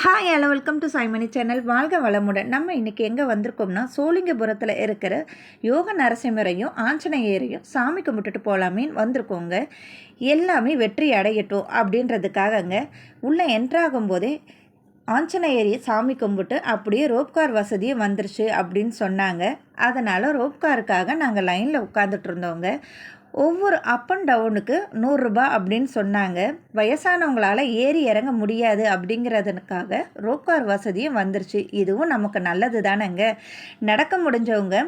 Hi hello welcome to Saimani channel. வாழ்க வளமுடன். நம்ம இன்றைக்கி எங்கே வந்திருக்கோம்னா சோழிங்கபுரத்தில் இருக்கிற யோக நரசிம்மரையும் ஆஞ்சநேயரையும் சாமி கும்பிட்டுட்டு போகலாமேன்னு வந்திருக்கோங்க. எல்லாமே வெற்றி அடையட்டும் அப்படின்றதுக்காகங்க உள்ளே என்ட்ராகும் போதே ஆஞ்சநேயரையை சாமி கும்பிட்டு அப்படியே ரோப்கார் வசதியும் வந்துருச்சு அப்படின்னு சொன்னாங்க. அதனால் ரோப்காருக்காக நாங்கள் லைனில் உட்காந்துட்டு இருந்தோங்க. ஒவ்வொரு அப் அண்ட் டவுனுக்கு 100 ரூபா அப்படின்னு சொன்னாங்க. வயசானவங்களால் ஏறி இறங்க முடியாது அப்படிங்கிறதுக்காக ரோப்கார் வசதியும் வந்துருச்சு. இதுவும் நமக்கு நல்லது தானேங்க. நடக்க முடிஞ்சவங்க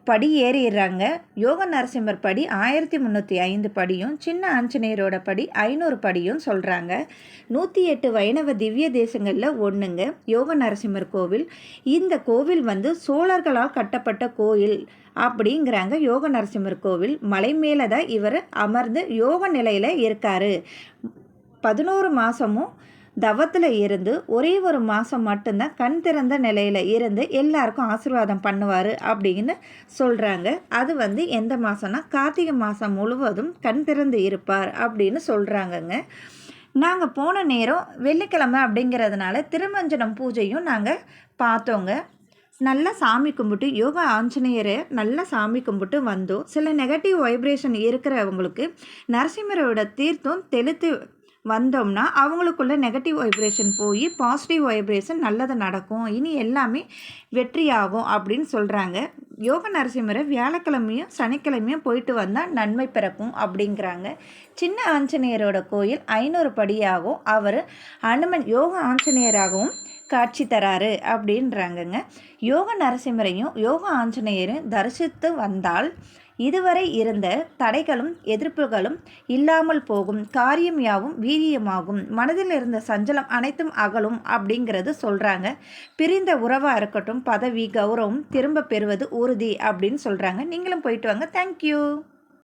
படி ஏறிடுறாங்க. யோக நரசிம்மர் படி 1305 படியும் சின்ன ஆஞ்சநேயரோட படி 500 படியும் சொல்கிறாங்க. 108 வைணவ திவ்ய தேசங்களில் ஒன்றுங்க யோக நரசிம்மர் கோவில். இந்த கோவில் சோழர்களால் கட்டப்பட்ட கோயில் அப்படிங்கிறாங்க. யோக நரசிம்மர் கோவில் மலை மேலே தான் இவர் அமர்ந்து யோக நிலையில் இருக்கார். 11 மாதமும் தவத்தில் இருந்து ஒரே ஒரு மாதம் மட்டும்தான் கண் திறந்த நிலையில் இருந்து எல்லாருக்கும் ஆசீர்வாதம் பண்ணுவார் அப்படின்னு சொல்கிறாங்க. அது எந்த மாதம்னா கார்த்திகை மாதம் முழுவதும் கண் திறந்து இருப்பார் அப்படின்னு சொல்கிறாங்கங்க. நாங்கள் போன நேரம் வெள்ளிக்கிழமை அப்படிங்கிறதுனால திருமஞ்சனம் பூஜையும் நாங்கள் பார்த்தோங்க. நல்லா சாமி கும்பிட்டு யோகா ஆஞ்சநேயரை நல்லா சாமி கும்பிட்டு வந்தோம். சில நெகட்டிவ் வைப்ரேஷன் இருக்கிறவங்களுக்கு நரசிம்மரோட தீர்த்தம் தெளித்து வந்தோம்னா அவங்களுக்குள்ள நெகட்டிவ் வைப்ரேஷன் போய் பாசிட்டிவ் வைப்ரேஷன் நல்லது நடக்கும், இனி எல்லாமே வெற்றியாகும் அப்படின்னு சொல்கிறாங்க. யோக நரசிம்மரை வியாழக்கிழமையும் சனிக்கிழமையும் போயிட்டு வந்தால் நன்மை பிறக்கும் அப்படிங்கிறாங்க. சின்ன ஆஞ்சநேயரோட கோயில் 500 படியாகவும் அவர் அனுமன் யோக ஆஞ்சநேயராகவும் காட்சி தராரு அப்படின்றாங்கங்க. யோக நரசிம்மரையும் யோக ஆஞ்சநேயரும் தரிசித்து வந்தால் இதுவரை இருந்த தடைகளும் எதிர்ப்புகளும் இல்லாமல் போகும், காரியம் யாவும் வீரியமாகும், மனதில் இருந்த சஞ்சலம் அனைத்தும் அகலும் அப்படிங்கிறது சொல்கிறாங்க. பிரிந்த உறவாக இருக்கட்டும் பதவி கௌரவம் திரும்ப பெறுவது உறுதி அப்படின்னு சொல்கிறாங்க. நீங்களும் போயிட்டு வாங்க. தேங்க்யூ.